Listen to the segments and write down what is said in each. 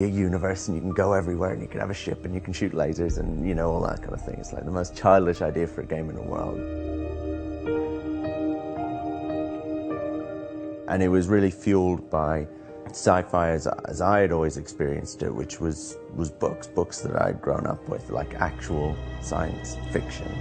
A universe and you can go everywhere and you can have a ship and you can shoot lasers and, you know, all that kind of thing. It's like the most childish idea for a game in the world. And it was really fueled by sci-fi as I had always experienced it, which was books that I'd grown up with, like actual science fiction.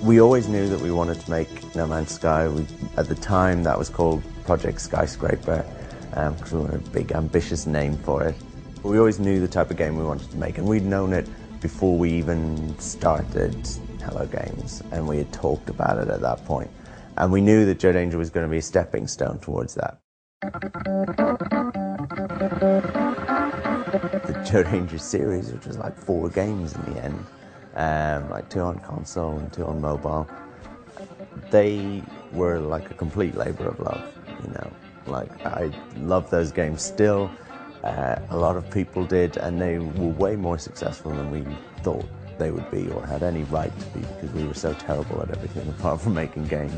We always knew that we wanted to make No Man's Sky. At the time, that was called Project Skyscraper, because we wanted a big, ambitious name for it. But we always knew the type of game we wanted to make, and we'd known it before we even started Hello Games, and we had talked about it at that point. And we knew that Joe Danger was going to be a stepping stone towards that. The Joe Danger series, which was like 4 games in the end, like 2 on console and 2 on mobile, they were like a complete labor of love, you know. Like, I love those games still. A lot of people did, and they were way more successful than we thought they would be or had any right to be, because we were so terrible at everything apart from making games.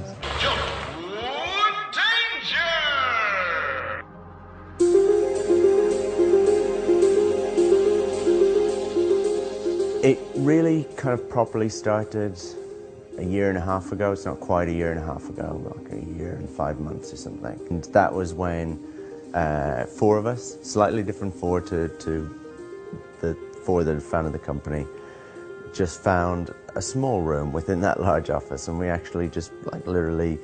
It really kind of properly started a year and a half ago. It's not quite a year and a half ago, like a year and 5 months or something. And that was when 4 of us, slightly different 4 to the 4 that had founded the company, just found a small room within that large office, and we actually just like literally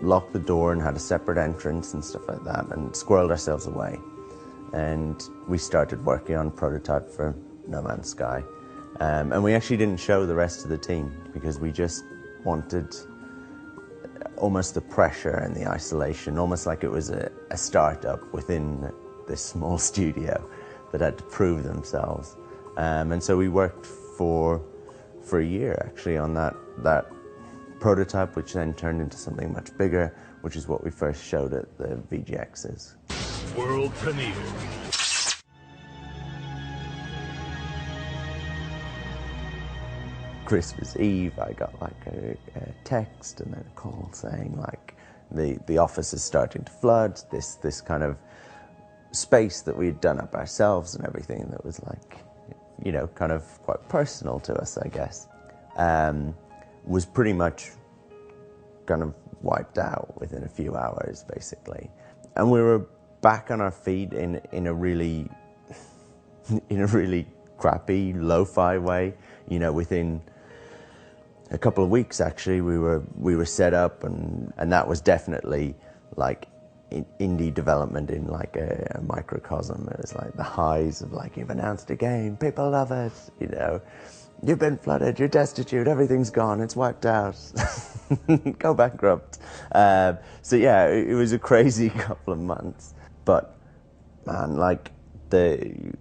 locked the door and had a separate entrance and stuff like that, and squirreled ourselves away. And we started working on a prototype for No Man's Sky. And we actually didn't show the rest of the team because we just wanted almost the pressure and the isolation, almost like it was a startup within this small studio that had to prove themselves. And so we worked for a year actually on that prototype, which then turned into something much bigger, which is what we first showed at the VGXs. World premiere. Christmas Eve, I got like a text and then a call saying like the office is starting to flood. This kind of space that we had done up ourselves and everything that was like, you know, kind of quite personal to us, I guess, was pretty much kind of wiped out within a few hours, basically. And we were back on our feet in a really crappy, lo-fi way, you know, within a couple of weeks actually we were set up, and that was definitely like indie development in like a microcosm. It was like the highs of like, you've announced a game, people love it, you know, you've been flooded, you're destitute, everything's gone, it's wiped out, go bankrupt. So yeah, it was a crazy couple of months, but man, like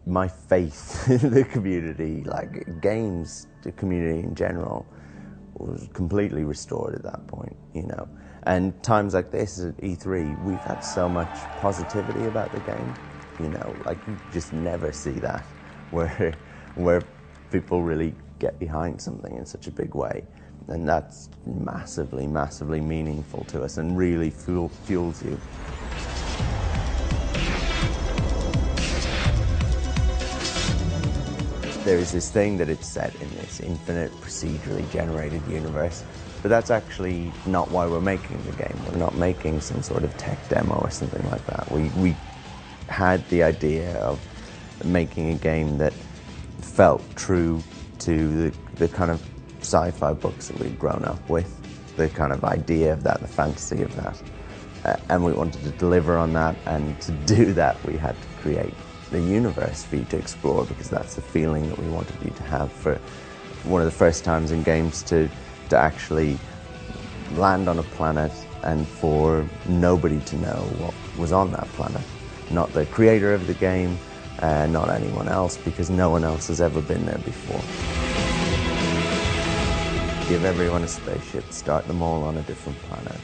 my faith in the community, like games, the community in general, was completely restored at that point, you know. And times like this at E3, we've had so much positivity about the game, you know, like you just never see that, where people really get behind something in such a big way. And that's massively, massively meaningful to us and really fuels you. There is this thing that it's set in this infinite procedurally generated universe, but that's actually not why we're making the game. We're not making some sort of tech demo or something like that. We had the idea of making a game that felt true to the kind of sci-fi books that we'd grown up with, the kind of idea of that, the fantasy of that. And we wanted to deliver on that, and to do that we had to create the universe for you to explore, because that's the feeling that we wanted you to have for one of the first times in games to actually land on a planet and for nobody to know what was on that planet. Not the creator of the game, not anyone else, because no one else has ever been there before. Give everyone a spaceship, start them all on a different planet.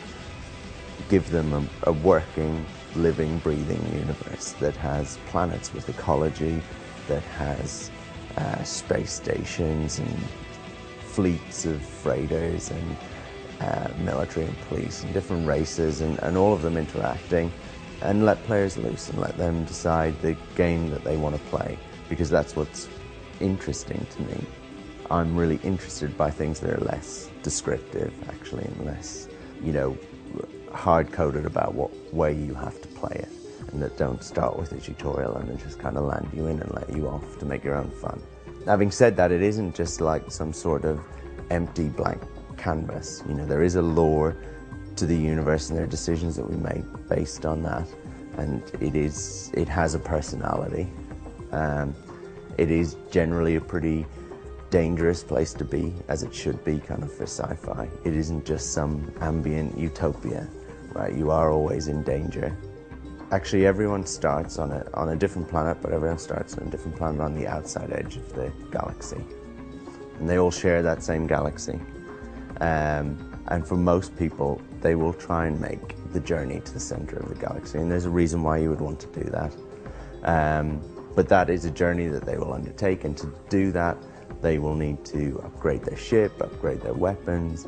Give them a working, living, breathing universe that has planets with ecology, that has space stations and fleets of freighters military and police and different races, and all of them interacting, and let players loose and let them decide the game that they want to play, because that's what's interesting to me. I'm really interested by things that are less descriptive, actually, and less, hard-coded about what way you have to play it, and that don't start with a tutorial and then just kind of land you in and let you off to make your own fun. Having said that, it isn't just like some sort of empty blank canvas. There is a lore to the universe, and there are decisions that we make based on that, and it has a personality. It is generally a pretty dangerous place to be, as it should be kind of for sci-fi. It isn't just some ambient utopia, right? You are always in danger. Actually, everyone starts on a different planet, but everyone starts on a different planet on the outside edge of the galaxy. And they all share that same galaxy. And for most people, they will try and make the journey to the center of the galaxy. And there's a reason why you would want to do that. But that is a journey that they will undertake, and to do that, they will need to upgrade their ship, upgrade their weapons,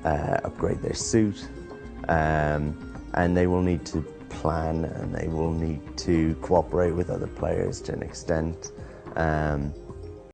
upgrade their suit, and they will need to plan, and they will need to cooperate with other players to an extent.